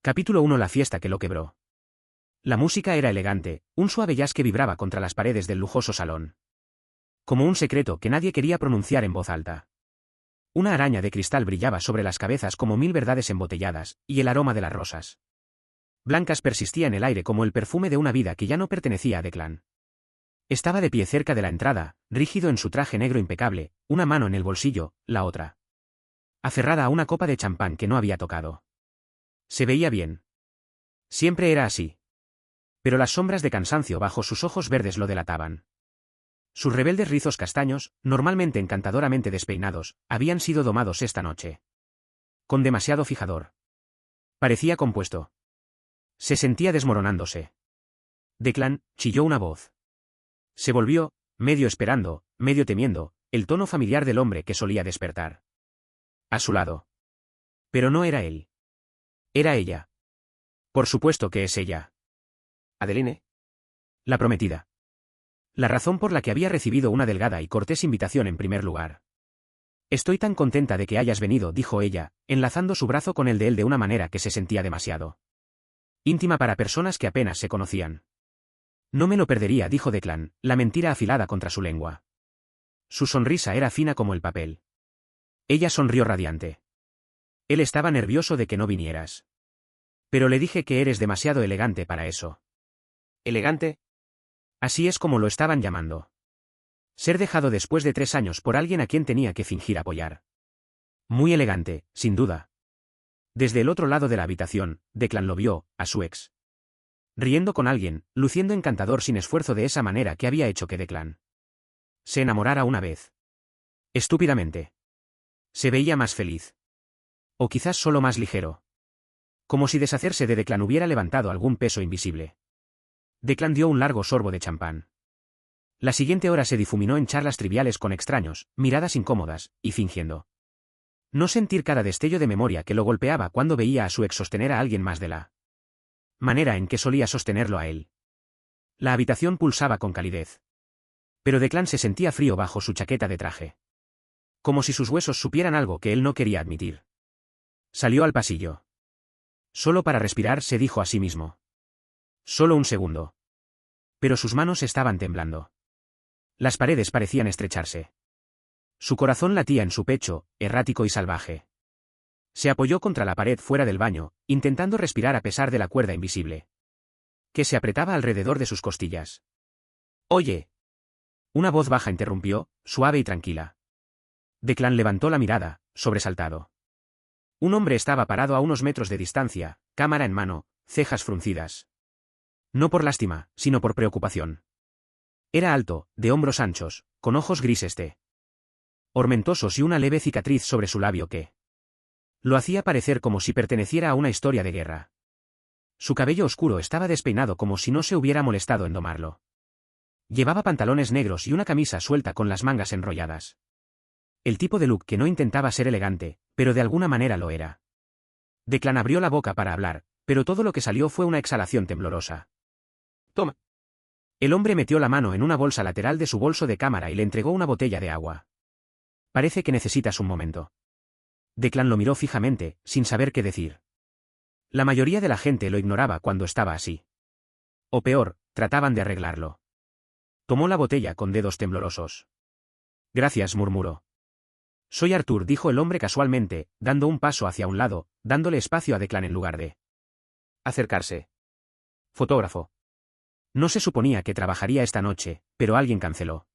Capítulo 1. La fiesta que lo quebró. La música era elegante, un suave jazz que vibraba contra las paredes del lujoso salón. Como un secreto que nadie quería pronunciar en voz alta. Una araña de cristal brillaba sobre las cabezas como 1000 verdades embotelladas, y el aroma de las rosas blancas persistía en el aire como el perfume de una vida que ya no pertenecía a Declan. Estaba de pie cerca de la entrada, rígido en su traje negro impecable, una mano en el bolsillo, la otra aferrada a una copa de champán que no había tocado. Se veía bien. Siempre era así. Pero las sombras de cansancio bajo sus ojos verdes lo delataban. Sus rebeldes rizos castaños, normalmente encantadoramente despeinados, habían sido domados esta noche. Con demasiado fijador. Parecía compuesto. Se sentía desmoronándose. Declan, chilló una voz. Se volvió, medio esperando, medio temiendo, el tono familiar del hombre que solía despertar. A su lado. Pero no era él. Era ella. Por supuesto que es ella. Adeline. La prometida. La razón por la que había recibido una delgada y cortés invitación en primer lugar. Estoy tan contenta de que hayas venido, dijo ella, enlazando su brazo con el de él de una manera que se sentía demasiado íntima para personas que apenas se conocían. No me lo perdería, dijo Declan, la mentira afilada contra su lengua. Su sonrisa era fina como el papel. Ella sonrió radiante. Él estaba nervioso de que no vinieras. Pero le dije que eres demasiado elegante para eso. ¿Elegante? Así es como lo estaban llamando. Ser dejado después de 3 años por alguien a quien tenía que fingir apoyar. Muy elegante, sin duda. Desde el otro lado de la habitación, Declan lo vio, a su ex. Riendo con alguien, luciendo encantador sin esfuerzo de esa manera que había hecho que Declan se enamorara una vez. Estúpidamente. Se veía más feliz. O quizás solo más ligero. Como si deshacerse de Declan hubiera levantado algún peso invisible. Declan dio un largo sorbo de champán. La siguiente hora se difuminó en charlas triviales con extraños, miradas incómodas, y fingiendo no sentir cada destello de memoria que lo golpeaba cuando veía a su ex sostener a alguien más de la manera en que solía sostenerlo a él. La habitación pulsaba con calidez. Pero Declan se sentía frío bajo su chaqueta de traje. Como si sus huesos supieran algo que él no quería admitir. Salió al pasillo. Solo para respirar, se dijo a sí mismo. Solo un segundo. Pero sus manos estaban temblando. Las paredes parecían estrecharse. Su corazón latía en su pecho, errático y salvaje. Se apoyó contra la pared fuera del baño, intentando respirar a pesar de la cuerda invisible que se apretaba alrededor de sus costillas. «Oye». Una voz baja interrumpió, suave y tranquila. Declan levantó la mirada, sobresaltado. Un hombre estaba parado a unos metros de distancia, cámara en mano, cejas fruncidas. No por lástima, sino por preocupación. Era alto, de hombros anchos, con ojos grises ormentosos y una leve cicatriz sobre su labio que lo hacía parecer como si perteneciera a una historia de guerra. Su cabello oscuro estaba despeinado como si no se hubiera molestado en domarlo. Llevaba pantalones negros y una camisa suelta con las mangas enrolladas. El tipo de look que no intentaba ser elegante, pero de alguna manera lo era. Declan abrió la boca para hablar, pero todo lo que salió fue una exhalación temblorosa. Toma. El hombre metió la mano en una bolsa lateral de su bolso de cámara y le entregó una botella de agua. Parece que necesitas un momento. Declan lo miró fijamente, sin saber qué decir. La mayoría de la gente lo ignoraba cuando estaba así. O peor, trataban de arreglarlo. Tomó la botella con dedos temblorosos. Gracias, murmuró. Soy Arthur, dijo el hombre casualmente, dando un paso hacia un lado, dándole espacio a Declan en lugar de acercarse. Fotógrafo. No se suponía que trabajaría esta noche, pero alguien canceló.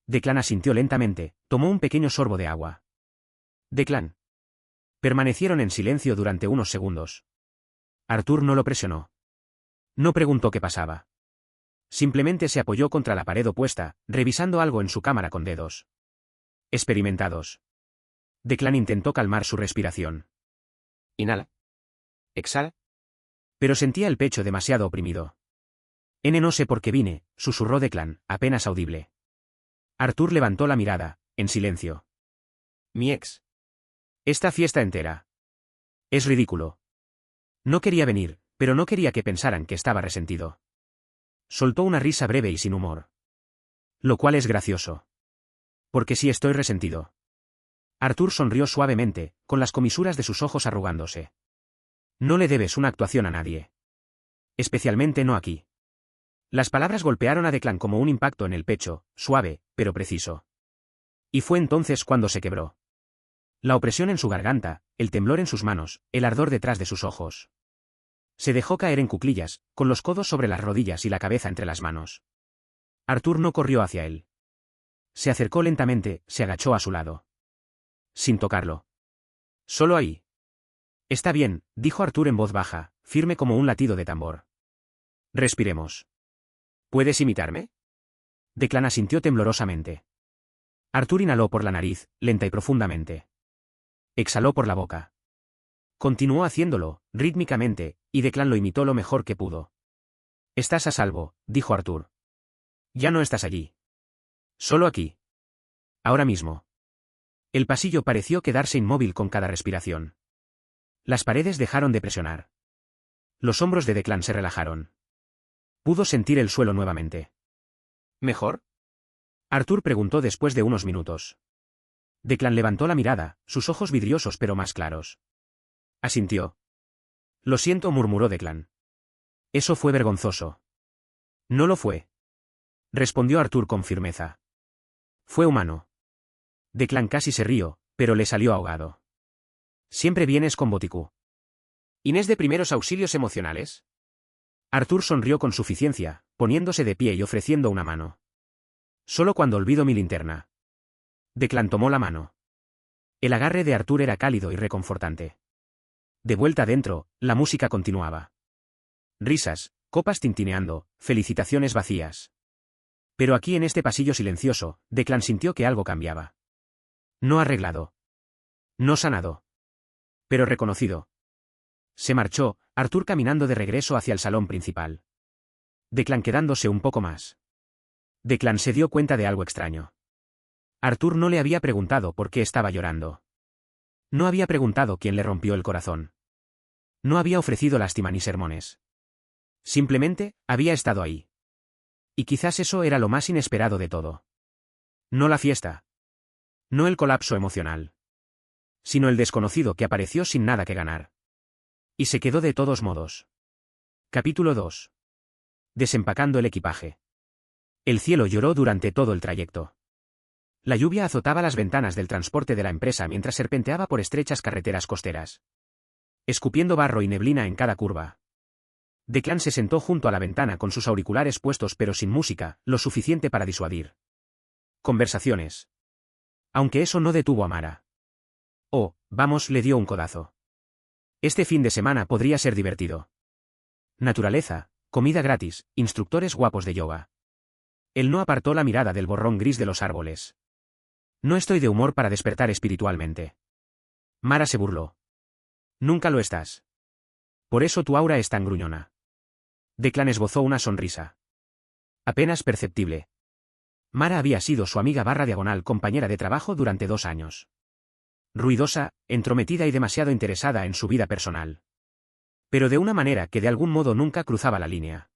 Declan asintió lentamente, tomó un pequeño sorbo de agua. Declan. Permanecieron en silencio durante unos segundos. Arthur no lo presionó. No preguntó qué pasaba. Simplemente se apoyó contra la pared opuesta, revisando algo en su cámara con dedos experimentados. Declan intentó calmar su respiración. Inhala. Exhala. Pero sentía el pecho demasiado oprimido. No sé por qué vine, susurró Declan, apenas audible. Arthur levantó la mirada, en silencio. Mi ex. Esta fiesta entera. Es ridículo. No quería venir, pero no quería que pensaran que estaba resentido. Soltó una risa breve y sin humor. Lo cual es gracioso. Porque sí estoy resentido. Arthur sonrió suavemente, con las comisuras de sus ojos arrugándose. No le debes una actuación a nadie. Especialmente no aquí. Las palabras golpearon a Declan como un impacto en el pecho, suave, pero preciso. Y fue entonces cuando se quebró. La opresión en su garganta, el temblor en sus manos, el ardor detrás de sus ojos. Se dejó caer en cuclillas, con los codos sobre las rodillas y la cabeza entre las manos. Arthur no corrió hacia él. Se acercó lentamente, se agachó a su lado. Sin tocarlo. Solo ahí. Está bien, dijo Arthur en voz baja, firme como un latido de tambor. Respiremos. ¿Puedes imitarme? Declan asintió temblorosamente. Arthur inhaló por la nariz, lenta y profundamente. Exhaló por la boca. Continuó haciéndolo, rítmicamente, y Declan lo imitó lo mejor que pudo. Estás a salvo, dijo Arthur. Ya no estás allí. Solo aquí. Ahora mismo. El pasillo pareció quedarse inmóvil con cada respiración. Las paredes dejaron de presionar. Los hombros de Declan se relajaron. Pudo sentir el suelo nuevamente. ¿Mejor? Arthur preguntó después de unos minutos. Declan levantó la mirada, sus ojos vidriosos pero más claros. Asintió. Lo siento, murmuró Declan. Eso fue vergonzoso. No lo fue. Respondió Arthur con firmeza. Fue humano. Declan casi se rió, pero le salió ahogado. Siempre vienes con Boticú. ¿Inés de primeros auxilios emocionales? Arthur sonrió con suficiencia, poniéndose de pie y ofreciendo una mano. Solo cuando olvido mi linterna. Declan tomó la mano. El agarre de Arthur era cálido y reconfortante. De vuelta adentro, la música continuaba. Risas, copas tintineando, felicitaciones vacías. Pero aquí en este pasillo silencioso, Declan sintió que algo cambiaba. No arreglado. No sanado. Pero reconocido. Se marchó, Arthur caminando de regreso hacia el salón principal. Declan quedándose un poco más. Declan se dio cuenta de algo extraño. Arthur no le había preguntado por qué estaba llorando. No había preguntado quién le rompió el corazón. No había ofrecido lástima ni sermones. Simplemente, había estado ahí. Y quizás eso era lo más inesperado de todo. No la fiesta. No el colapso emocional. Sino el desconocido que apareció sin nada que ganar. Y se quedó de todos modos. Capítulo 2. Desempacando el equipaje. El cielo lloró durante todo el trayecto. La lluvia azotaba las ventanas del transporte de la empresa mientras serpenteaba por estrechas carreteras costeras. Escupiendo barro y neblina en cada curva. Declan se sentó junto a la ventana con sus auriculares puestos pero sin música, lo suficiente para disuadir. Conversaciones. Aunque eso no detuvo a Mara. Oh, vamos, le dio un codazo. Este fin de semana podría ser divertido. Naturaleza, comida gratis, instructores guapos de yoga. Él no apartó la mirada del borrón gris de los árboles. No estoy de humor para despertar espiritualmente. Mara se burló. Nunca lo estás. Por eso tu aura es tan gruñona. Declan esbozó una sonrisa. Apenas perceptible. Mara había sido su amiga /diagonal compañera de trabajo durante 2 años. Ruidosa, entrometida y demasiado interesada en su vida personal. Pero de una manera que de algún modo nunca cruzaba la línea.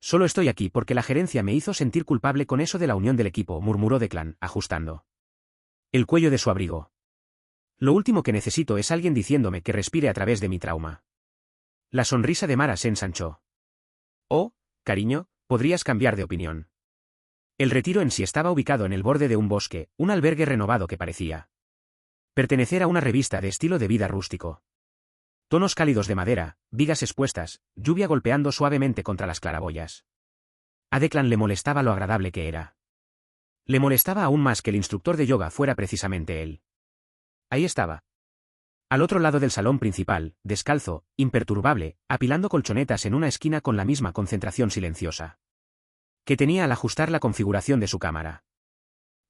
Solo estoy aquí porque la gerencia me hizo sentir culpable con eso de la unión del equipo, murmuró Declan, ajustando el cuello de su abrigo. Lo último que necesito es alguien diciéndome que respire a través de mi trauma. La sonrisa de Mara se ensanchó. Oh, cariño, podrías cambiar de opinión. El retiro en sí estaba ubicado en el borde de un bosque, un albergue renovado que parecía pertenecer a una revista de estilo de vida rústico. Tonos cálidos de madera, vigas expuestas, lluvia golpeando suavemente contra las claraboyas. A Declan le molestaba lo agradable que era. Le molestaba aún más que el instructor de yoga fuera precisamente él. Ahí estaba. Al otro lado del salón principal, descalzo, imperturbable, apilando colchonetas en una esquina con la misma concentración silenciosa que tenía al ajustar la configuración de su cámara.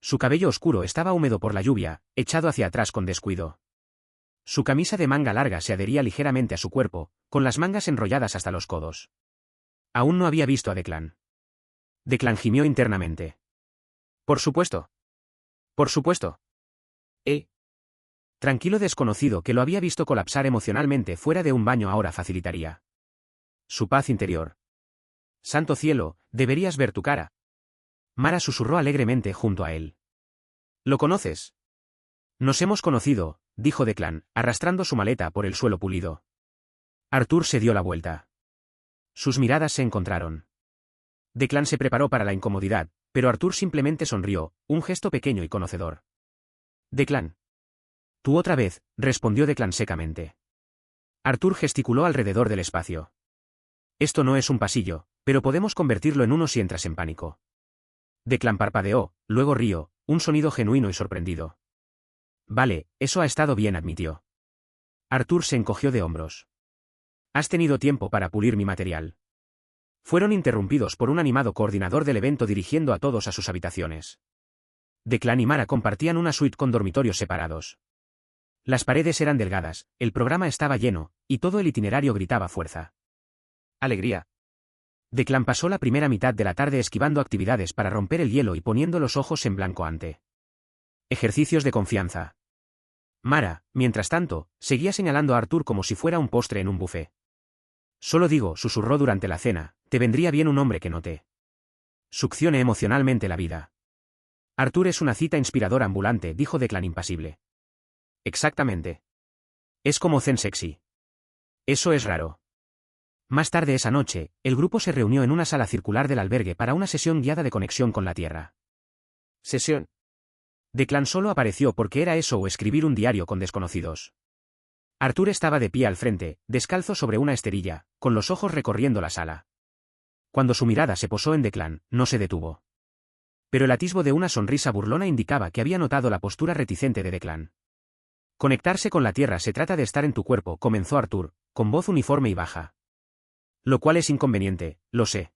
Su cabello oscuro estaba húmedo por la lluvia, echado hacia atrás con descuido. Su camisa de manga larga se adhería ligeramente a su cuerpo, con las mangas enrolladas hasta los codos. Aún no había visto a Declan. Declan gimió internamente. Por supuesto. Por supuesto. Tranquilo desconocido que lo había visto colapsar emocionalmente fuera de un baño ahora facilitaría su paz interior. Santo cielo, deberías ver tu cara. Mara susurró alegremente junto a él. ¿Lo conoces? Nos hemos conocido, dijo Declan, arrastrando su maleta por el suelo pulido. Arthur se dio la vuelta. Sus miradas se encontraron. Declan se preparó para la incomodidad, pero Arthur simplemente sonrió, un gesto pequeño y conocedor. Declan. Tú otra vez, respondió Declan secamente. Arthur gesticuló alrededor del espacio. Esto no es un pasillo, pero podemos convertirlo en uno si entras en pánico. Declan parpadeó, luego rió, un sonido genuino y sorprendido. Vale, eso ha estado bien, admitió. Arthur se encogió de hombros. Has tenido tiempo para pulir mi material. Fueron interrumpidos por un animado coordinador del evento dirigiendo a todos a sus habitaciones. Declan y Mara compartían una suite con dormitorios separados. Las paredes eran delgadas, el programa estaba lleno, y todo el itinerario gritaba fuerza. Alegría. Declan pasó la primera mitad de la tarde esquivando actividades para romper el hielo y poniendo los ojos en blanco ante ejercicios de confianza. Mara, mientras tanto, seguía señalando a Arthur como si fuera un postre en un buffet. Solo digo, susurró durante la cena, te vendría bien un hombre que no te succione emocionalmente la vida. Arthur es una cita inspiradora ambulante, dijo Declan impasible. Exactamente. Es como Zen Sexy. Eso es raro. Más tarde esa noche, el grupo se reunió en una sala circular del albergue para una sesión guiada de conexión con la Tierra. Sesión. Declan solo apareció porque era eso o escribir un diario con desconocidos. Arthur estaba de pie al frente, descalzo sobre una esterilla, con los ojos recorriendo la sala. Cuando su mirada se posó en Declan, no se detuvo. Pero el atisbo de una sonrisa burlona indicaba que había notado la postura reticente de Declan. Conectarse con la Tierra se trata de estar en tu cuerpo, comenzó Arthur, con voz uniforme y baja. Lo cual es inconveniente, lo sé.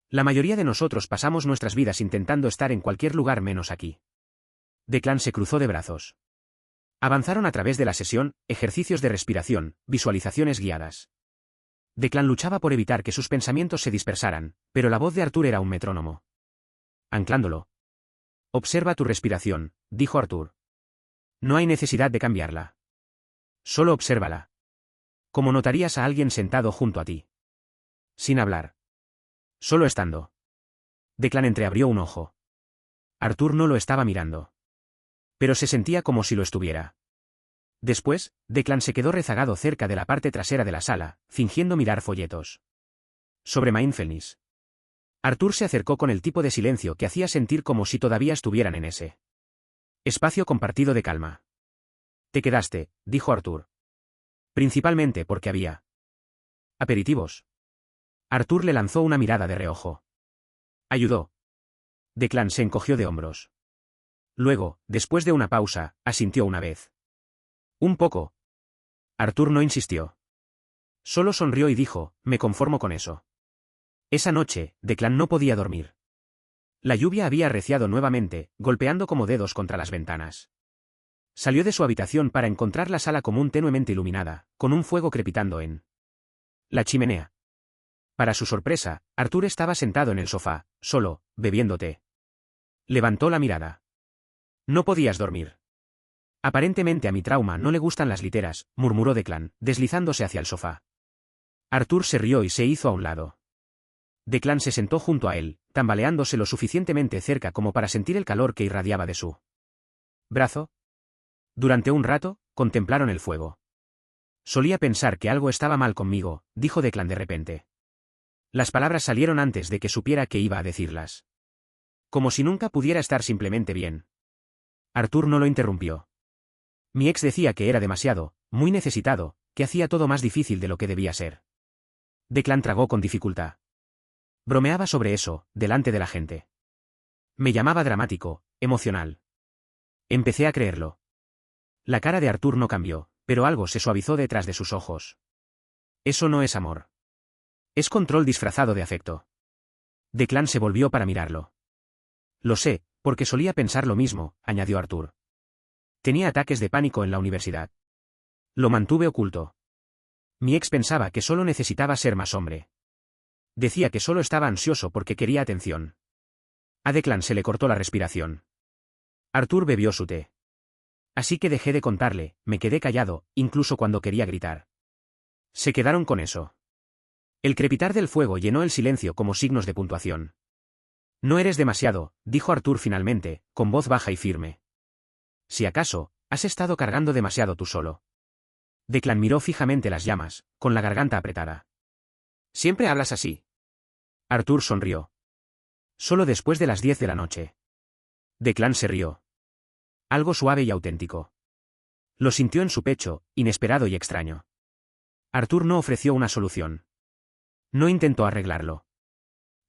La mayoría de nosotros pasamos nuestras vidas intentando estar en cualquier lugar menos aquí. Declan se cruzó de brazos. Avanzaron a través de la sesión, ejercicios de respiración, visualizaciones guiadas. Declan luchaba por evitar que sus pensamientos se dispersaran, pero la voz de Arthur era un metrónomo. Anclándolo. Observa tu respiración, dijo Arthur. No hay necesidad de cambiarla. Solo obsérvala. Como notarías a alguien sentado junto a ti. Sin hablar. Solo estando. Declan entreabrió un ojo. Arthur no lo estaba mirando. Pero se sentía como si lo estuviera. Después, Declan se quedó rezagado cerca de la parte trasera de la sala, fingiendo mirar folletos. Sobre mindfulness. Arthur se acercó con el tipo de silencio que hacía sentir como si todavía estuvieran en ese espacio compartido de calma. Te quedaste, dijo Arthur. Principalmente porque había aperitivos. Arthur le lanzó una mirada de reojo. Ayudó. Declan se encogió de hombros. Luego, después de una pausa, asintió una vez. Un poco. Arthur no insistió. Solo sonrió y dijo, me conformo con eso. Esa noche, Declan no podía dormir. La lluvia había arreciado nuevamente, golpeando como dedos contra las ventanas. Salió de su habitación para encontrar la sala común tenuemente iluminada, con un fuego crepitando en la chimenea. Para su sorpresa, Arthur estaba sentado en el sofá, solo, bebiendo té. Levantó la mirada. No podías dormir. Aparentemente a mi trauma no le gustan las literas, murmuró Declan, deslizándose hacia el sofá. Arthur se rió y se hizo a un lado. Declan se sentó junto a él, tambaleándose lo suficientemente cerca como para sentir el calor que irradiaba de su brazo. Durante un rato, contemplaron el fuego. Solía pensar que algo estaba mal conmigo, dijo Declan de repente. Las palabras salieron antes de que supiera que iba a decirlas. Como si nunca pudiera estar simplemente bien. Arthur no lo interrumpió. Mi ex decía que era demasiado, muy necesitado, que hacía todo más difícil de lo que debía ser. Declan tragó con dificultad. Bromeaba sobre eso, delante de la gente. Me llamaba dramático, emocional. Empecé a creerlo. La cara de Arthur no cambió, pero algo se suavizó detrás de sus ojos. Eso no es amor. Es control disfrazado de afecto. Declan se volvió para mirarlo. Lo sé, porque solía pensar lo mismo, añadió Arthur. Tenía ataques de pánico en la universidad. Lo mantuve oculto. Mi ex pensaba que solo necesitaba ser más hombre. Decía que solo estaba ansioso porque quería atención. A Declan se le cortó la respiración. Arthur bebió su té. Así que dejé de contarle, me quedé callado, incluso cuando quería gritar. Se quedaron con eso. El crepitar del fuego llenó el silencio como signos de puntuación. No eres demasiado, dijo Arthur finalmente, con voz baja y firme. Si acaso, has estado cargando demasiado tú solo. Declan miró fijamente las llamas, con la garganta apretada. ¿Siempre hablas así? Arthur sonrió. Solo después de las 10 de la noche. Declan se rió. Algo suave y auténtico. Lo sintió en su pecho, inesperado y extraño. Arthur no ofreció una solución. No intentó arreglarlo.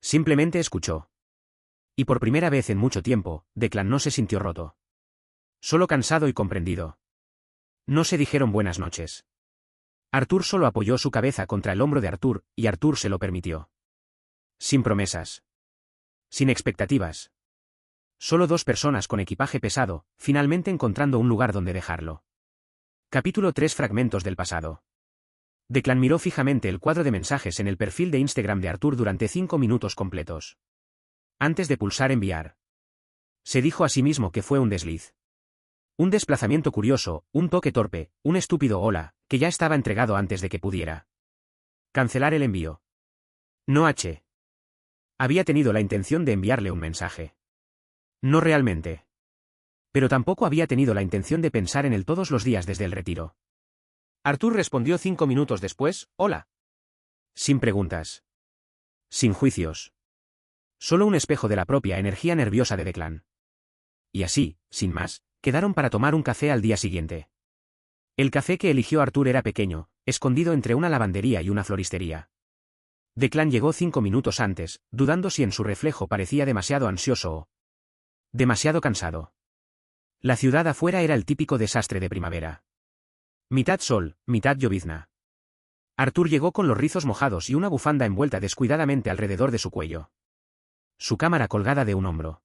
Simplemente escuchó. Y por primera vez en mucho tiempo, Declan no se sintió roto. Solo cansado y comprendido. No se dijeron buenas noches. Arthur solo apoyó su cabeza contra el hombro de Arthur, y Arthur se lo permitió. Sin promesas. Sin expectativas. Solo dos personas con equipaje pesado, finalmente encontrando un lugar donde dejarlo. Capítulo 3. Fragmentos del pasado. Declan miró fijamente el cuadro de mensajes en el perfil de Instagram de Arthur durante 5 minutos completos. Antes de pulsar enviar. Se dijo a sí mismo que fue un desliz. Un desplazamiento curioso, un toque torpe, un estúpido hola, que ya estaba entregado antes de que pudiera. Cancelar el envío. No había tenido la intención de enviarle un mensaje. No realmente. Pero tampoco había tenido la intención de pensar en él todos los días desde el retiro. Arthur respondió 5 minutos después, hola. Sin preguntas. Sin juicios. Solo un espejo de la propia energía nerviosa de Declan. Y así, sin más, quedaron para tomar un café al día siguiente. El café que eligió Arthur era pequeño, escondido entre una lavandería y una floristería. Declan llegó 5 minutos antes, dudando si en su reflejo parecía demasiado ansioso o demasiado cansado. La ciudad afuera era el típico desastre de primavera. Mitad sol, mitad llovizna. Arthur llegó con los rizos mojados y una bufanda envuelta descuidadamente alrededor de su cuello. Su cámara colgada de un hombro.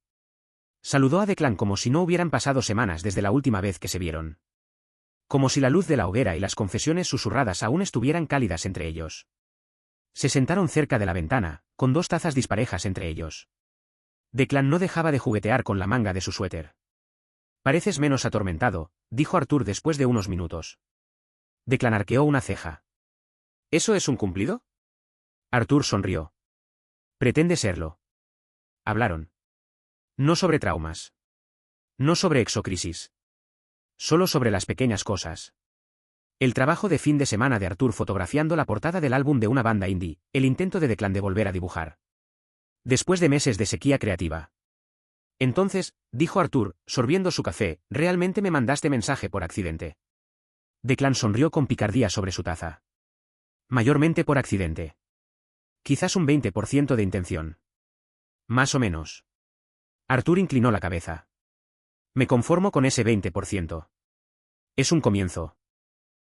Saludó a Declan como si no hubieran pasado semanas desde la última vez que se vieron. Como si la luz de la hoguera y las confesiones susurradas aún estuvieran cálidas entre ellos. Se sentaron cerca de la ventana, con 2 tazas disparejas entre ellos. Declan no dejaba de juguetear con la manga de su suéter. Pareces menos atormentado, dijo Arthur después de unos minutos. Declan arqueó una ceja. ¿Eso es un cumplido? Arthur sonrió. Pretende serlo. Hablaron. No sobre traumas. No sobre exocrisis. Solo sobre las pequeñas cosas. El trabajo de fin de semana de Arthur fotografiando la portada del álbum de una banda indie, el intento de Declan de volver a dibujar. Después de meses de sequía creativa. Entonces, dijo Arthur, sorbiendo su café, realmente me mandaste mensaje por accidente. Declan sonrió con picardía sobre su taza. Mayormente por accidente. Quizás un 20% de intención. Más o menos. Arthur inclinó la cabeza. Me conformo con ese 20%. Es un comienzo.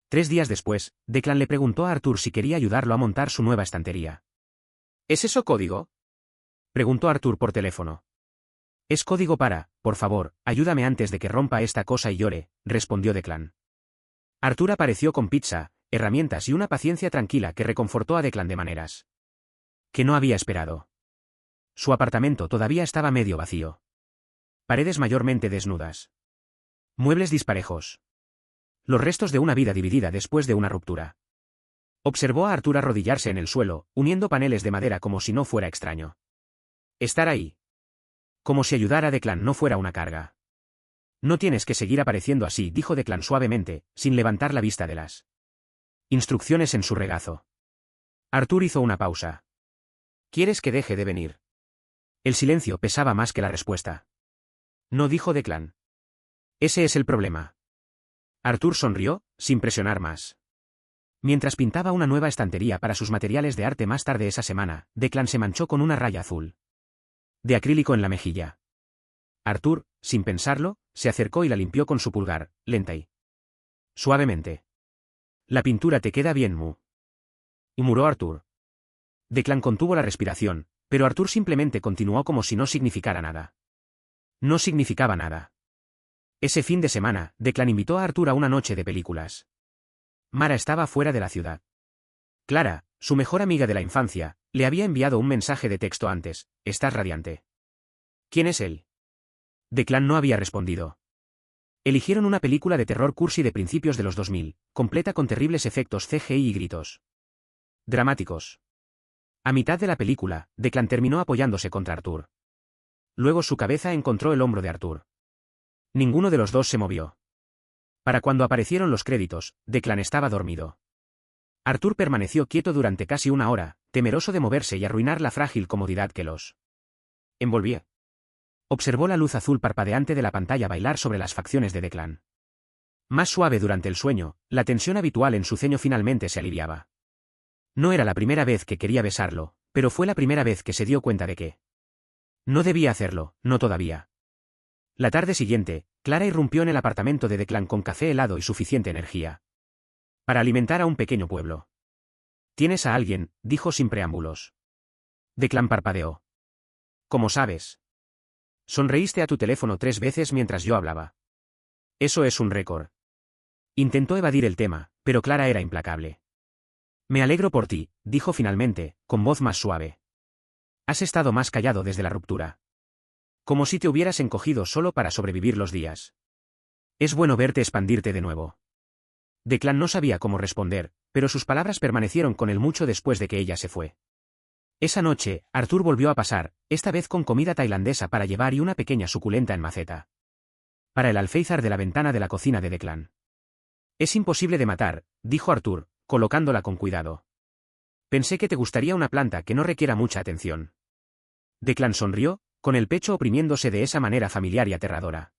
3 días después, Declan le preguntó a Arthur si quería ayudarlo a montar su nueva estantería. ¿Es eso código? Preguntó Arthur por teléfono. Es código para, por favor, ayúdame antes de que rompa esta cosa y llore, respondió Declan. Arthur apareció con pizza, herramientas y una paciencia tranquila que reconfortó a Declan de maneras que no había esperado. Su apartamento todavía estaba medio vacío. Paredes mayormente desnudas. Muebles disparejos. Los restos de una vida dividida después de una ruptura. Observó a Arthur arrodillarse en el suelo, uniendo paneles de madera como si no fuera extraño. Estar ahí. Como si ayudar a Declan no fuera una carga. No tienes que seguir apareciendo así, dijo Declan suavemente, sin levantar la vista de las instrucciones en su regazo. Arthur hizo una pausa. ¿Quieres que deje de venir? El silencio pesaba más que la respuesta. No, dijo Declan. Ese es el problema. Arthur sonrió, sin presionar más. Mientras pintaba una nueva estantería para sus materiales de arte más tarde esa semana, Declan se manchó con una raya azul de acrílico en la mejilla. Arthur, sin pensarlo, se acercó y la limpió con su pulgar, lenta y suavemente. La pintura te queda bien, murmuró Arthur. Declan contuvo la respiración, pero Arthur simplemente continuó como si no significara nada. No significaba nada. Ese fin de semana, Declan invitó a Arthur a una noche de películas. Mara estaba fuera de la ciudad. Clara, su mejor amiga de la infancia, le había enviado un mensaje de texto antes: estás radiante. ¿Quién es él? Declan no había respondido. Eligieron una película de terror cursi de principios de los 2000, completa con terribles efectos CGI y gritos dramáticos. A mitad de la película, Declan terminó apoyándose contra Arthur. Luego su cabeza encontró el hombro de Arthur. Ninguno de los dos se movió. Para cuando aparecieron los créditos, Declan estaba dormido. Arthur permaneció quieto durante casi una hora, temeroso de moverse y arruinar la frágil comodidad que los envolvía. Observó la luz azul parpadeante de la pantalla bailar sobre las facciones de Declan. Más suave durante el sueño, la tensión habitual en su ceño finalmente se aliviaba. No era la primera vez que quería besarlo, pero fue la primera vez que se dio cuenta de que no debía hacerlo, no todavía. La tarde siguiente, Clara irrumpió en el apartamento de Declan con café helado y suficiente energía para alimentar a un pequeño pueblo. «¿Tienes a alguien?», dijo sin preámbulos. Declan parpadeó. «¿Cómo sabes? Sonreíste a tu teléfono 3 veces mientras yo hablaba. Eso es un récord». Intentó evadir el tema, pero Clara era implacable. «Me alegro por ti», dijo finalmente, con voz más suave. «Has estado más callado desde la ruptura. Como si te hubieras encogido solo para sobrevivir los días. Es bueno verte expandirte de nuevo». Declan no sabía cómo responder, pero sus palabras permanecieron con él mucho después de que ella se fue. Esa noche, Arthur volvió a pasar, esta vez con comida tailandesa para llevar y una pequeña suculenta en maceta. Para el alféizar de la ventana de la cocina de Declan. «Es imposible de matar», dijo Arthur, colocándola con cuidado. «Pensé que te gustaría una planta que no requiera mucha atención». Declan sonrió, con el pecho oprimiéndose de esa manera familiar y aterradora.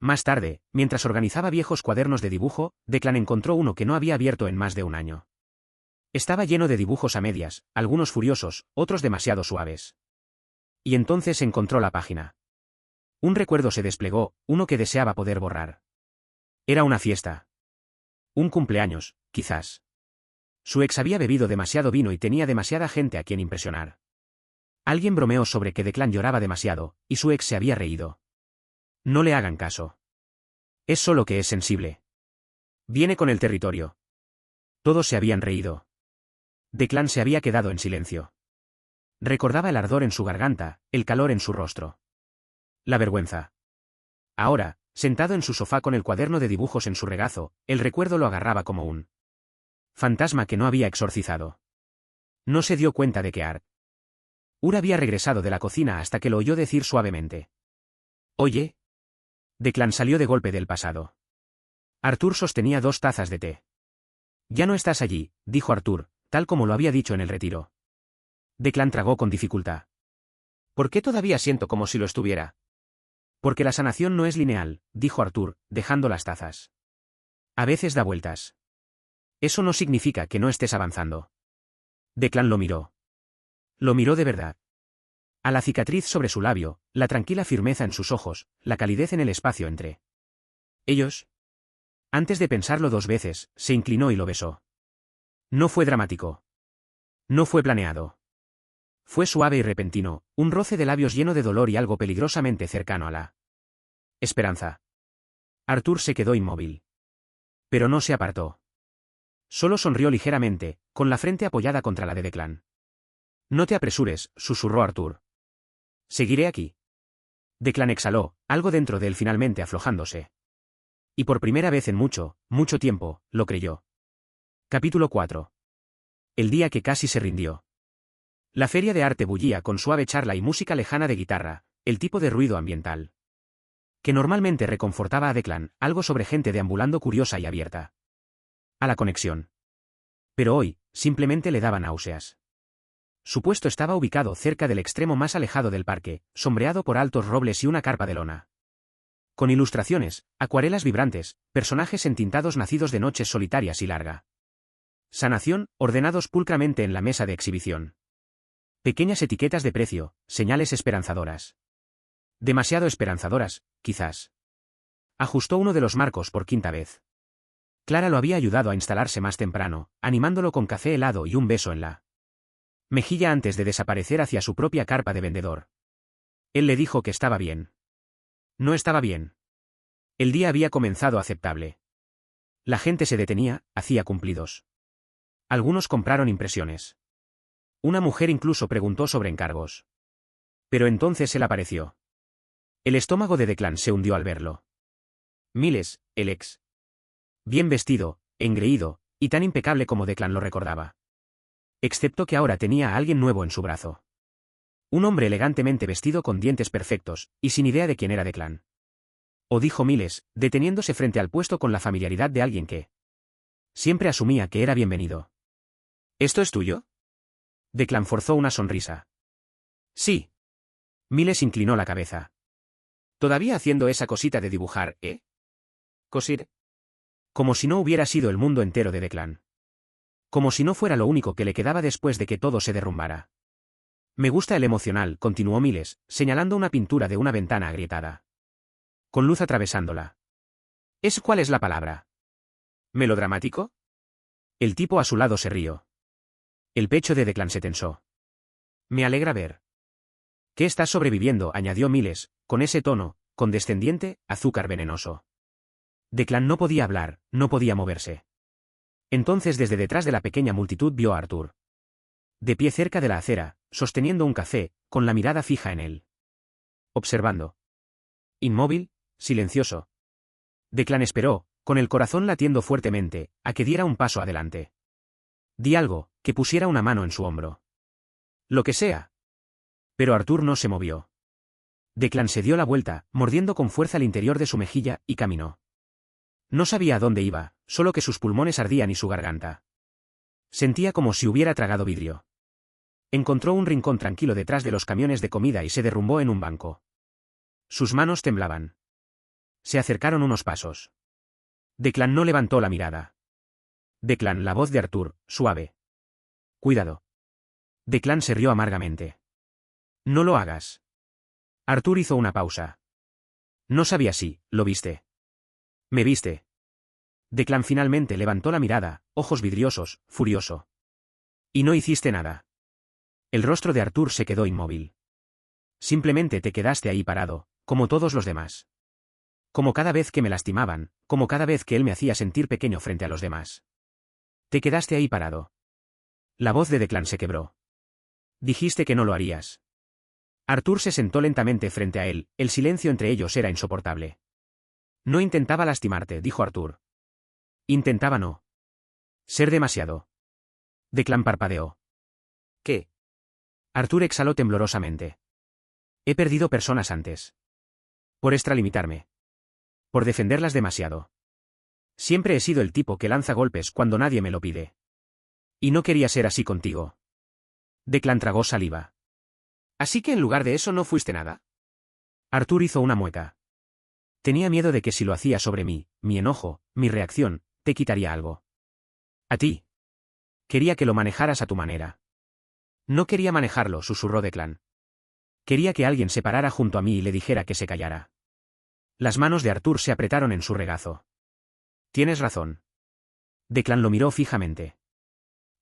Más tarde, mientras organizaba viejos cuadernos de dibujo, Declan encontró uno que no había abierto en más de un año. Estaba lleno de dibujos a medias, algunos furiosos, otros demasiado suaves. Y entonces encontró la página. Un recuerdo se desplegó, uno que deseaba poder borrar. Era una fiesta. Un cumpleaños, quizás. Su ex había bebido demasiado vino y tenía demasiada gente a quien impresionar. Alguien bromeó sobre que Declan lloraba demasiado, y su ex se había reído. No le hagan caso. Es solo que es sensible. Viene con el territorio. Todos se habían reído. Declan se había quedado en silencio. Recordaba el ardor en su garganta, el calor en su rostro. La vergüenza. Ahora, sentado en su sofá con el cuaderno de dibujos en su regazo, el recuerdo lo agarraba como un fantasma que no había exorcizado. No se dio cuenta de que Arthur había regresado de la cocina hasta que lo oyó decir suavemente. «Oye». Declan salió de golpe del pasado. Arthur sostenía 2 tazas de té. «Ya no estás allí», dijo Arthur, tal como lo había dicho en el retiro. Declan tragó con dificultad. «¿Por qué todavía siento como si lo estuviera?» «Porque la sanación no es lineal», dijo Arthur, dejando las tazas. «A veces da vueltas. Eso no significa que no estés avanzando». Declan lo miró. Lo miró de verdad. A la cicatriz sobre su labio, la tranquila firmeza en sus ojos, la calidez en el espacio entre ellos. Antes de pensarlo 2 veces, se inclinó y lo besó. No fue dramático. No fue planeado. Fue suave y repentino, un roce de labios lleno de dolor y algo peligrosamente cercano a la esperanza. Arthur se quedó inmóvil. Pero no se apartó. Solo sonrió ligeramente, con la frente apoyada contra la de Declan. «No te apresures», susurró Arthur. «Seguiré aquí». Declan exhaló, algo dentro de él finalmente aflojándose. Y por primera vez en mucho, mucho tiempo, lo creyó. Capítulo 4. El día que casi se rindió. La feria de arte bullía con suave charla y música lejana de guitarra, el tipo de ruido ambiental que normalmente reconfortaba a Declan, algo sobre gente deambulando curiosa y abierta a la conexión. Pero hoy, simplemente le daba náuseas. Su puesto estaba ubicado cerca del extremo más alejado del parque, sombreado por altos robles y una carpa de lona. Con ilustraciones, acuarelas vibrantes, personajes entintados nacidos de noches solitarias y larga sanación, ordenados pulcramente en la mesa de exhibición. Pequeñas etiquetas de precio, señales esperanzadoras. Demasiado esperanzadoras, quizás. Ajustó uno de los marcos por 5ª vez. Clara lo había ayudado a instalarse más temprano, animándolo con café helado y un beso en la mejilla antes de desaparecer hacia su propia carpa de vendedor. Él le dijo que estaba bien. No estaba bien. El día había comenzado aceptable. La gente se detenía, hacía cumplidos. Algunos compraron impresiones. Una mujer incluso preguntó sobre encargos. Pero entonces él apareció. El estómago de Declan se hundió al verlo. Miles, el ex. Bien vestido, engreído, y tan impecable como Declan lo recordaba. Excepto que ahora tenía a alguien nuevo en su brazo. Un hombre elegantemente vestido con dientes perfectos, y sin idea de quién era Declan. O dijo Miles, deteniéndose frente al puesto con la familiaridad de alguien que siempre asumía que era bienvenido. ¿Esto es tuyo? Declan forzó una sonrisa. Sí. Miles inclinó la cabeza. Todavía haciendo esa cosita de dibujar, ¿eh? Cosir. Como si no hubiera sido el mundo entero de Declan. Como si no fuera lo único que le quedaba después de que todo se derrumbara. Me gusta el emocional, continuó Miles, señalando una pintura de una ventana agrietada. Con luz atravesándola. ¿Cuál es la palabra? ¿Melodramático? El tipo a su lado se rió. El pecho de Declan se tensó. Me alegra ver. ¿Qué estás sobreviviendo? Añadió Miles, con ese tono, condescendiente, azúcar venenoso. Declan no podía hablar, no podía moverse. Entonces desde detrás de la pequeña multitud vio a Arthur. De pie cerca de la acera, sosteniendo un café, con la mirada fija en él. Observando. Inmóvil, silencioso. Declan esperó, con el corazón latiendo fuertemente, a que diera un paso adelante. Di algo, que pusiera una mano en su hombro. Lo que sea. Pero Arthur no se movió. Declan se dio la vuelta, mordiendo con fuerza el interior de su mejilla, y caminó. No sabía a dónde iba, solo que sus pulmones ardían y su garganta. Sentía como si hubiera tragado vidrio. Encontró un rincón tranquilo detrás de los camiones de comida y se derrumbó en un banco. Sus manos temblaban. Se acercaron unos pasos. Declan no levantó la mirada. Declan, la voz de Arthur, suave. Cuidado. Declan se rió amargamente. No lo hagas. Arthur hizo una pausa. No sabía si, ¿lo viste? ¿Me viste? Declan finalmente levantó la mirada, ojos vidriosos, furioso. Y no hiciste nada. El rostro de Arthur se quedó inmóvil. Simplemente te quedaste ahí parado, como todos los demás. Como cada vez que me lastimaban, como cada vez que él me hacía sentir pequeño frente a los demás. Te quedaste ahí parado. La voz de Declan se quebró. Dijiste que no lo harías. Arthur se sentó lentamente frente a él, el silencio entre ellos era insoportable. No intentaba lastimarte, dijo Arthur. Intentaba no. Ser demasiado. Declan parpadeó. ¿Qué? Arthur exhaló temblorosamente. He perdido personas antes. Por extralimitarme. Por defenderlas demasiado. Siempre he sido el tipo que lanza golpes cuando nadie me lo pide. Y no quería ser así contigo. Declan tragó saliva. Así que en lugar de eso no fuiste nada. Arthur hizo una mueca. Tenía miedo de que si lo hacía sobre mí, mi enojo, mi reacción, te quitaría algo. A ti. Quería que lo manejaras a tu manera. No quería manejarlo, susurró Declan. Quería que alguien se parara junto a mí y le dijera que se callara. Las manos de Arthur se apretaron en su regazo. Tienes razón. Declan lo miró fijamente.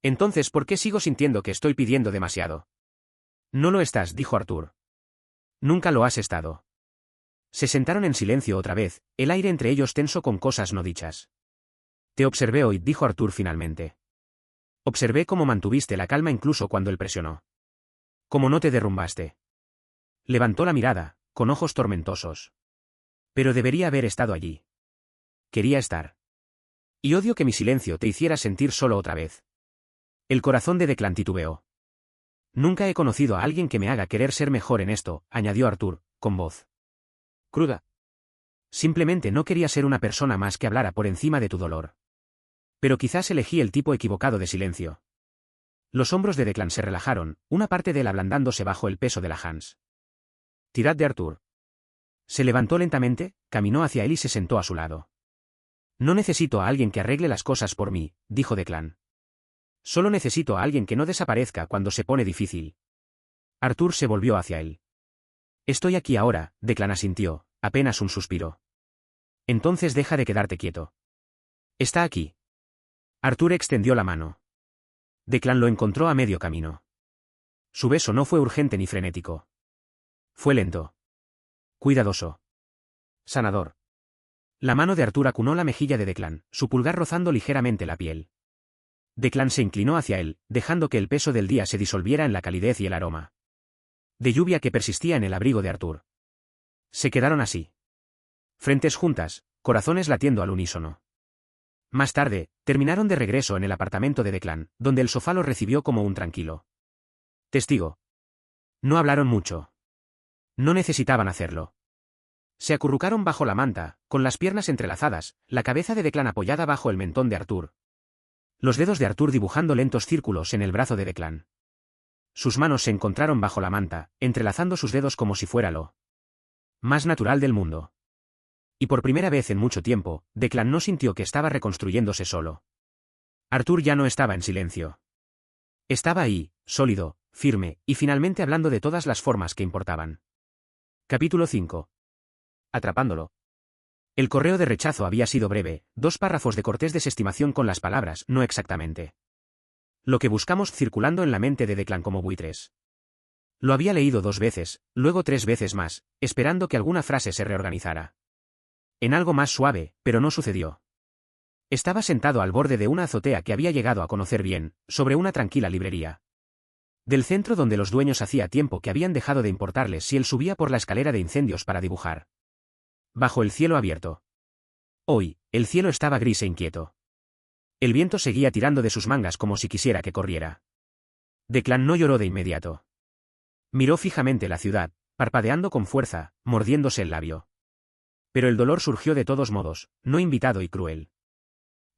Entonces, ¿por qué sigo sintiendo que estoy pidiendo demasiado? No lo estás, dijo Arthur. Nunca lo has estado. Se sentaron en silencio otra vez, el aire entre ellos tenso con cosas no dichas. Te observé hoy, dijo Arthur finalmente. Observé cómo mantuviste la calma incluso cuando él presionó. Cómo no te derrumbaste. Levantó la mirada, con ojos tormentosos. Pero debería haber estado allí. Quería estar. Y odio que mi silencio te hiciera sentir solo otra vez. El corazón de Declan titubeó. Nunca he conocido a alguien que me haga querer ser mejor en esto, añadió Arthur, con voz cruda. Simplemente no quería ser una persona más que hablara por encima de tu dolor. Pero quizás elegí el tipo equivocado de silencio. Los hombros de Declan se relajaron, una parte de él ablandándose bajo el peso de la Hans. Tirad de Arthur. Se levantó lentamente, caminó hacia él y se sentó a su lado. No necesito a alguien que arregle las cosas por mí, dijo Declan. Solo necesito a alguien que no desaparezca cuando se pone difícil. Arthur se volvió hacia él. Estoy aquí ahora, Declan asintió, apenas un suspiro. Entonces deja de quedarte quieto. Está aquí. Arthur extendió la mano. Declan lo encontró a medio camino. Su beso no fue urgente ni frenético. Fue lento. Cuidadoso. Sanador. La mano de Arthur acunó la mejilla de Declan, su pulgar rozando ligeramente la piel. Declan se inclinó hacia él, dejando que el peso del día se disolviera en la calidez y el aroma de lluvia que persistía en el abrigo de Arthur. Se quedaron así. Frentes juntas, corazones latiendo al unísono. Más tarde, terminaron de regreso en el apartamento de Declan, donde el sofá los recibió como un tranquilo testigo. No hablaron mucho. No necesitaban hacerlo. Se acurrucaron bajo la manta, con las piernas entrelazadas, la cabeza de Declan apoyada bajo el mentón de Arthur. Los dedos de Arthur dibujando lentos círculos en el brazo de Declan. Sus manos se encontraron bajo la manta, entrelazando sus dedos como si fuera lo más natural del mundo. Y por primera vez en mucho tiempo, Declan no sintió que estaba reconstruyéndose solo. Arthur ya no estaba en silencio. Estaba ahí, sólido, firme, y finalmente hablando de todas las formas que importaban. Capítulo 5. Atrapándolo. El correo de rechazo había sido breve, 2 párrafos de cortés desestimación con las palabras, no exactamente. Lo que buscamos circulando en la mente de Declan como buitres. Lo había leído 2 veces, luego 3 veces más, esperando que alguna frase se reorganizara en algo más suave, pero no sucedió. Estaba sentado al borde de una azotea que había llegado a conocer bien, sobre una tranquila librería. Del centro donde los dueños hacía tiempo que habían dejado de importarles si él subía por la escalera de incendios para dibujar. Bajo el cielo abierto. Hoy, el cielo estaba gris e inquieto. El viento seguía tirando de sus mangas como si quisiera que corriera. Declan no lloró de inmediato. Miró fijamente la ciudad, parpadeando con fuerza, mordiéndose el labio. Pero el dolor surgió de todos modos, no invitado y cruel.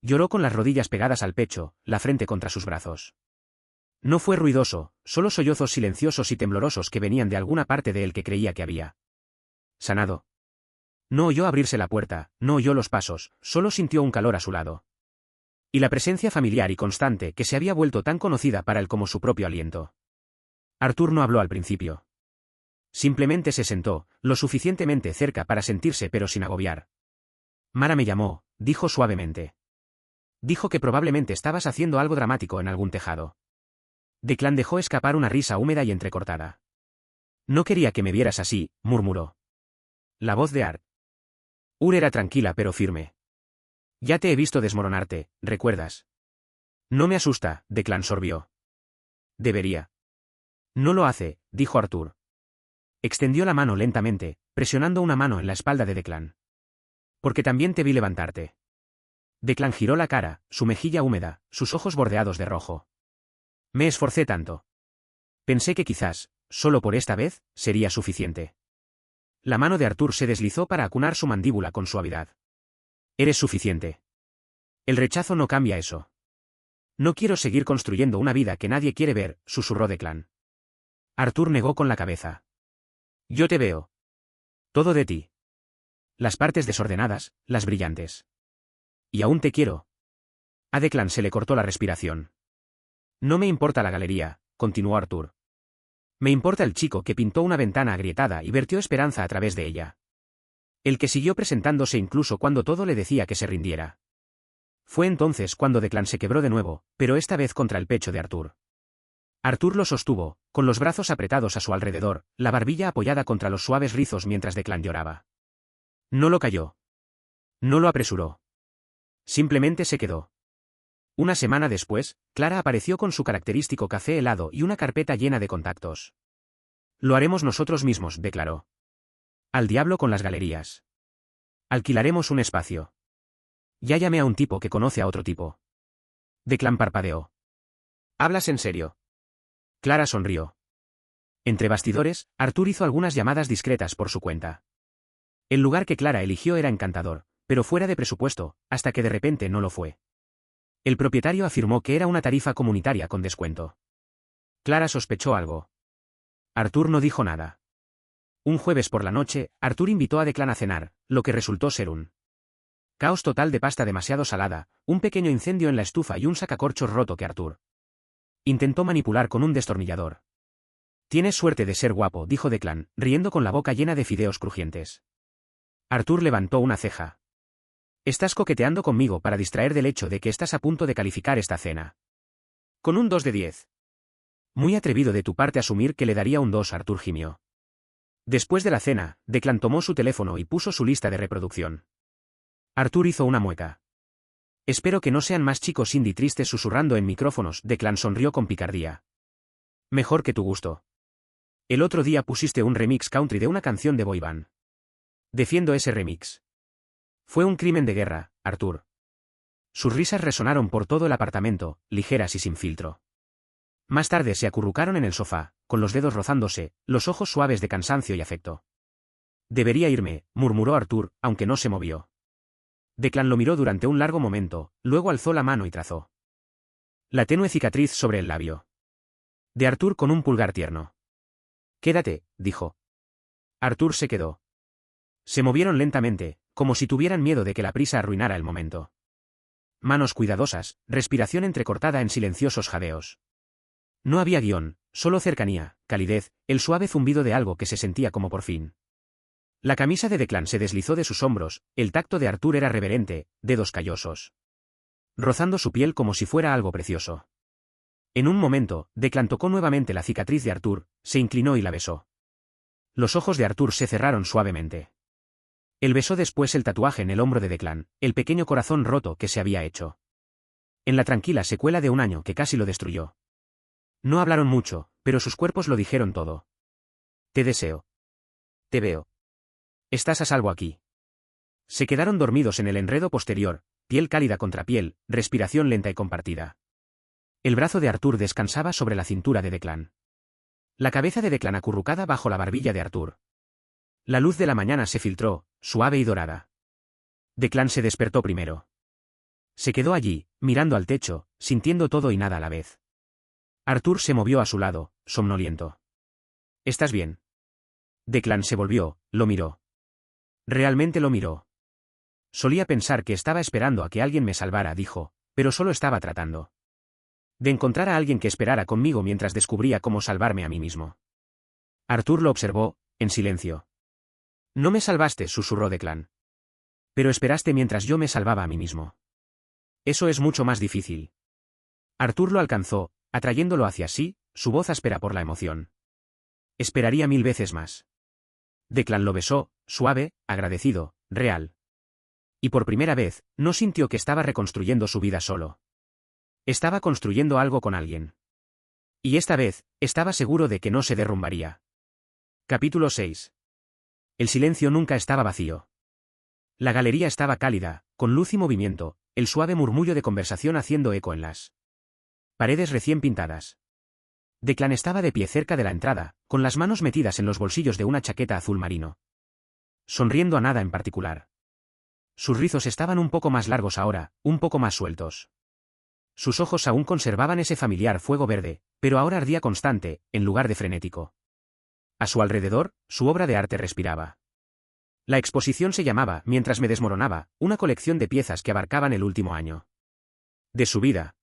Lloró con las rodillas pegadas al pecho, la frente contra sus brazos. No fue ruidoso, solo sollozos silenciosos y temblorosos que venían de alguna parte de él que creía que había sanado. No oyó abrirse la puerta, no oyó los pasos, solo sintió un calor a su lado. Y la presencia familiar y constante que se había vuelto tan conocida para él como su propio aliento. Arthur no habló al principio. Simplemente se sentó, lo suficientemente cerca para sentirse pero sin agobiar. Mara me llamó, dijo suavemente. Dijo que probablemente estabas haciendo algo dramático en algún tejado. Declan dejó escapar una risa húmeda y entrecortada. No quería que me vieras así, murmuró. La voz de Ur era tranquila pero firme. Ya te he visto desmoronarte, ¿recuerdas? No me asusta, Declan sorbió. Debería. No lo hace, dijo Arthur. Extendió la mano lentamente, presionando una mano en la espalda de Declan. Porque también te vi levantarte. Declan giró la cara, su mejilla húmeda, sus ojos bordeados de rojo. Me esforcé tanto. Pensé que quizás, solo por esta vez, sería suficiente. La mano de Arthur se deslizó para acunar su mandíbula con suavidad. Eres suficiente. El rechazo no cambia eso. No quiero seguir construyendo una vida que nadie quiere ver, susurró Declan. Arthur negó con la cabeza. Yo te veo. Todo de ti. Las partes desordenadas, las brillantes. Y aún te quiero. A Declan se le cortó la respiración. No me importa la galería, continuó Arthur. Me importa el chico que pintó una ventana agrietada y vertió esperanza a través de ella. El que siguió presentándose incluso cuando todo le decía que se rindiera. Fue entonces cuando Declan se quebró de nuevo, pero esta vez contra el pecho de Arthur. Arthur lo sostuvo, con los brazos apretados a su alrededor, la barbilla apoyada contra los suaves rizos mientras Declan lloraba. No lo calló. No lo apresuró. Simplemente se quedó. Una semana después, Clara apareció con su característico café helado y una carpeta llena de contactos. Lo haremos nosotros mismos, declaró. Al diablo con las galerías. Alquilaremos un espacio. Ya llamé a un tipo que conoce a otro tipo. Declan parpadeó. ¿Hablas en serio? Clara sonrió. Entre bastidores, Arthur hizo algunas llamadas discretas por su cuenta. El lugar que Clara eligió era encantador, pero fuera de presupuesto, hasta que de repente no lo fue. El propietario afirmó que era una tarifa comunitaria con descuento. Clara sospechó algo. Arthur no dijo nada. Un jueves por la noche, Arthur invitó a Declan a cenar, lo que resultó ser un caos total de pasta demasiado salada, un pequeño incendio en la estufa y un sacacorchos roto que Arthur intentó manipular con un destornillador. Tienes suerte de ser guapo, dijo Declan, riendo con la boca llena de fideos crujientes. Arthur levantó una ceja. Estás coqueteando conmigo para distraer del hecho de que estás a punto de calificar esta cena. Con un 2 de 10. Muy atrevido de tu parte asumir que le daría un 2, Arthur gimió. Después de la cena, Declan tomó su teléfono y puso su lista de reproducción. Arthur hizo una mueca. Espero que no sean más chicos indie tristes susurrando en micrófonos, Declan sonrió con picardía. Mejor que tu gusto. El otro día pusiste un remix country de una canción de boy band. Defiendo ese remix. Fue un crimen de guerra, Arthur. Sus risas resonaron por todo el apartamento, ligeras y sin filtro. Más tarde se acurrucaron en el sofá, con los dedos rozándose, los ojos suaves de cansancio y afecto. Debería irme, murmuró Arthur, aunque no se movió. Declan lo miró durante un largo momento, luego alzó la mano y trazó la tenue cicatriz sobre el labio de Arthur con un pulgar tierno. Quédate, dijo. Arthur se quedó. Se movieron lentamente, como si tuvieran miedo de que la prisa arruinara el momento. Manos cuidadosas, respiración entrecortada en silenciosos jadeos. No había guión, solo cercanía, calidez, el suave zumbido de algo que se sentía como por fin. La camisa de Declan se deslizó de sus hombros, el tacto de Arthur era reverente, dedos callosos, rozando su piel como si fuera algo precioso. En un momento, Declan tocó nuevamente la cicatriz de Arthur, se inclinó y la besó. Los ojos de Arthur se cerraron suavemente. Él besó después el tatuaje en el hombro de Declan, el pequeño corazón roto que se había hecho en la tranquila secuela de un año que casi lo destruyó. No hablaron mucho, pero sus cuerpos lo dijeron todo. Te deseo. Te veo. Estás a salvo aquí. Se quedaron dormidos en el enredo posterior, piel cálida contra piel, respiración lenta y compartida. El brazo de Arthur descansaba sobre la cintura de Declan. La cabeza de Declan acurrucada bajo la barbilla de Arthur. La luz de la mañana se filtró, suave y dorada. Declan se despertó primero. Se quedó allí, mirando al techo, sintiendo todo y nada a la vez. Arthur se movió a su lado, somnoliento. ¿Estás bien? Declan se volvió, lo miró. Realmente lo miró. Solía pensar que estaba esperando a que alguien me salvara, dijo, pero solo estaba tratando de encontrar a alguien que esperara conmigo mientras descubría cómo salvarme a mí mismo. Arthur lo observó, en silencio. No me salvaste, susurró Declan. Pero esperaste mientras yo me salvaba a mí mismo. Eso es mucho más difícil. Arthur lo alcanzó, atrayéndolo hacia sí, su voz áspera por la emoción. Esperaría 1000 veces más. Declan lo besó, suave, agradecido, real. Y por primera vez, no sintió que estaba reconstruyendo su vida solo. Estaba construyendo algo con alguien. Y esta vez, estaba seguro de que no se derrumbaría. Capítulo 6. El silencio nunca estaba vacío. La galería estaba cálida, con luz y movimiento, el suave murmullo de conversación haciendo eco en las paredes recién pintadas. Declan estaba de pie cerca de la entrada, con las manos metidas en los bolsillos de una chaqueta azul marino. Sonriendo a nada en particular. Sus rizos estaban un poco más largos ahora, un poco más sueltos. Sus ojos aún conservaban ese familiar fuego verde, pero ahora ardía constante, en lugar de frenético. A su alrededor, su obra de arte respiraba. La exposición se llamaba, mientras me desmoronaba, una colección de piezas que abarcaban el último año de su vida.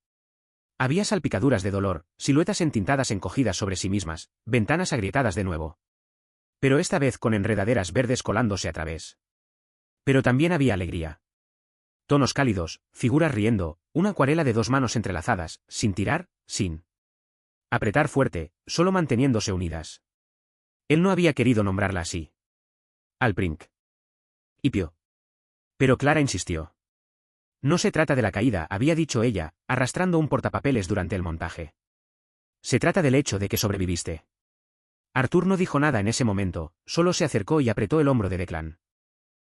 Había salpicaduras de dolor, siluetas entintadas encogidas sobre sí mismas, ventanas agrietadas de nuevo. Pero esta vez con enredaderas verdes colándose a través. Pero también había alegría. Tonos cálidos, figuras riendo, una acuarela de 2 manos entrelazadas, sin tirar, sin apretar fuerte, solo manteniéndose unidas. Él no había querido nombrarla así. Alprink. Hipio. Pero Clara insistió. No se trata de la caída, había dicho ella, arrastrando un portapapeles durante el montaje. Se trata del hecho de que sobreviviste. Arthur no dijo nada en ese momento, solo se acercó y apretó el hombro de Declan.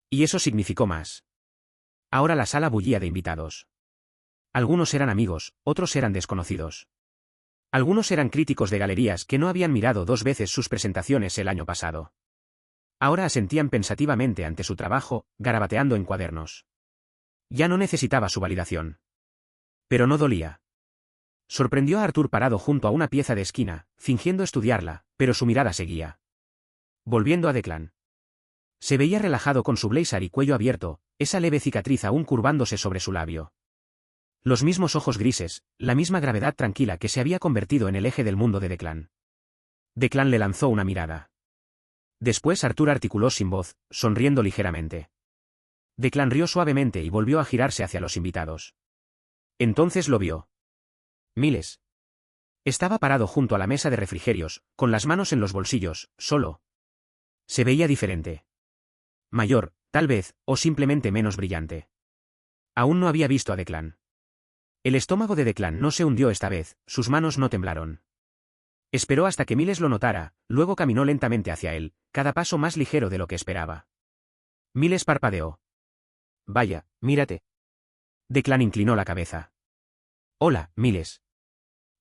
Y eso significó más. Ahora la sala bullía de invitados. Algunos eran amigos, otros eran desconocidos. Algunos eran críticos de galerías que no habían mirado 2 veces sus presentaciones el año pasado. Ahora asentían pensativamente ante su trabajo, garabateando en cuadernos. Ya no necesitaba su validación. Pero no dolía. Sorprendió a Arthur parado junto a una pieza de esquina, fingiendo estudiarla, pero su mirada seguía. Volviendo a Declan. Se veía relajado con su blazer y cuello abierto, esa leve cicatriz aún curvándose sobre su labio. Los mismos ojos grises, la misma gravedad tranquila que se había convertido en el eje del mundo de Declan. Declan le lanzó una mirada. Después Arthur articuló sin voz, sonriendo ligeramente. Declan rió suavemente y volvió a girarse hacia los invitados. Entonces lo vio. Miles. Estaba parado junto a la mesa de refrigerios, con las manos en los bolsillos, solo. Se veía diferente. Mayor, tal vez, o simplemente menos brillante. Aún no había visto a Declan. El estómago de Declan no se hundió esta vez, sus manos no temblaron. Esperó hasta que Miles lo notara, luego caminó lentamente hacia él, cada paso más ligero de lo que esperaba. Miles parpadeó. Vaya, mírate. Declan inclinó la cabeza. Hola, Miles.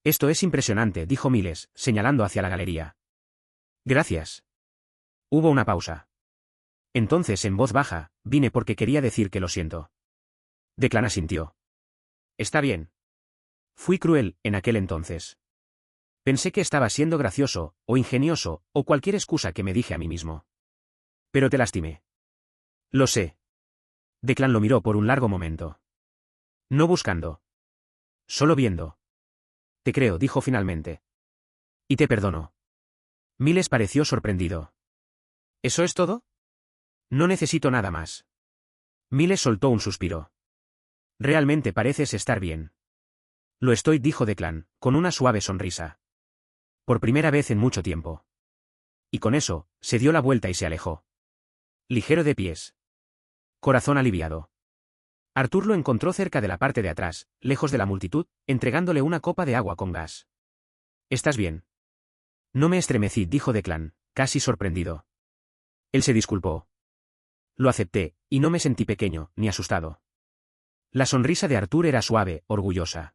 Esto es impresionante, dijo Miles, señalando hacia la galería. Gracias. Hubo una pausa. Entonces, en voz baja, vine porque quería decir que lo siento. Declan asintió. Está bien. Fui cruel, en aquel entonces. Pensé que estaba siendo gracioso, o ingenioso, o cualquier excusa que me dije a mí mismo. Pero te lastimé. Lo sé. Declan lo miró por un largo momento. No buscando. Solo viendo. Te creo, dijo finalmente. Y te perdono. Miles pareció sorprendido. ¿Eso es todo? No necesito nada más. Miles soltó un suspiro. Realmente pareces estar bien. Lo estoy, dijo Declan, con una suave sonrisa. Por primera vez en mucho tiempo. Y con eso, se dio la vuelta y se alejó. Ligero de pies. Corazón aliviado. Arthur lo encontró cerca de la parte de atrás, lejos de la multitud, entregándole una copa de agua con gas. ¿Estás bien? No me estremecí, dijo Declan, casi sorprendido. Él se disculpó. Lo acepté, y no me sentí pequeño, ni asustado. La sonrisa de Arthur era suave, orgullosa.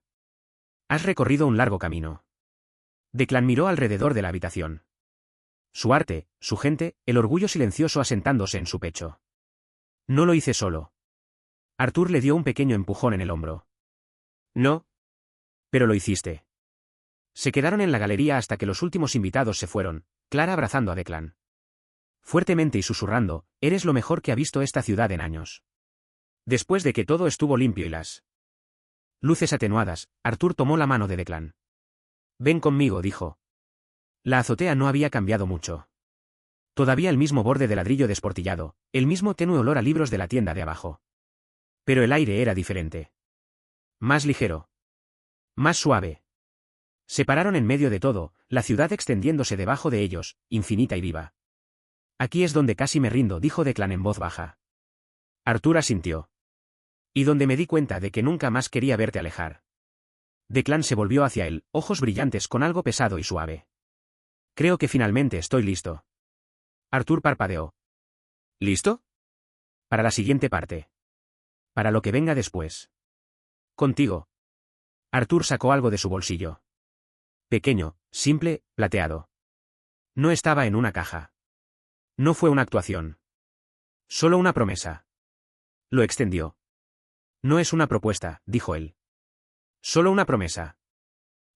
Has recorrido un largo camino. Declan miró alrededor de la habitación. Su arte, su gente, el orgullo silencioso asentándose en su pecho. No lo hice solo. Arthur le dio un pequeño empujón en el hombro. No. Pero lo hiciste. Se quedaron en la galería hasta que los últimos invitados se fueron, Clara abrazando a Declan. Fuertemente y susurrando, eres lo mejor que ha visto esta ciudad en años. Después de que todo estuvo limpio y las luces atenuadas, Arthur tomó la mano de Declan. Ven conmigo, dijo. La azotea no había cambiado mucho. Todavía el mismo borde de ladrillo desportillado, el mismo tenue olor a libros de la tienda de abajo. Pero el aire era diferente. Más ligero. Más suave. Se pararon en medio de todo, la ciudad extendiéndose debajo de ellos, infinita y viva. Aquí es donde casi me rindo, dijo Declan en voz baja. Arthur asintió. Y donde me di cuenta de que nunca más quería verte alejar. Declan se volvió hacia él, ojos brillantes con algo pesado y suave. Creo que finalmente estoy listo. Arthur parpadeó. ¿Listo? Para la siguiente parte. Para lo que venga después. Contigo. Arthur sacó algo de su bolsillo. Pequeño, simple, plateado. No estaba en una caja. No fue una actuación. Solo una promesa. Lo extendió. No es una propuesta, dijo él. Solo una promesa.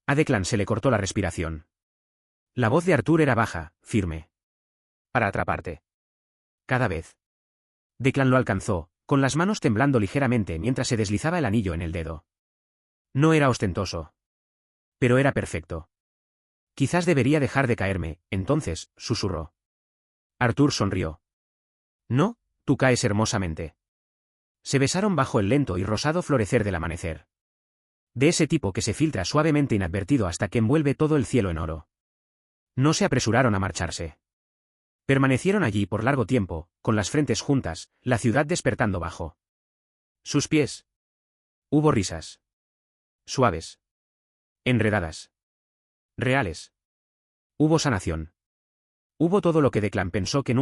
A Declan se le cortó la respiración. La voz de Arthur era baja, firme. Para atraparte. Cada vez. Declan lo alcanzó, con las manos temblando ligeramente mientras se deslizaba el anillo en el dedo. No era ostentoso. Pero era perfecto. Quizás debería dejar de caerme, entonces, susurró. Arthur sonrió. No, tú caes hermosamente. Se besaron bajo el lento y rosado florecer del amanecer. De ese tipo que se filtra suavemente inadvertido hasta que envuelve todo el cielo en oro. No se apresuraron a marcharse. Permanecieron allí por largo tiempo, con las frentes juntas, la ciudad despertando bajo sus pies. Hubo risas. Suaves. Enredadas. Reales. Hubo sanación. Hubo todo lo que Declan pensó que nunca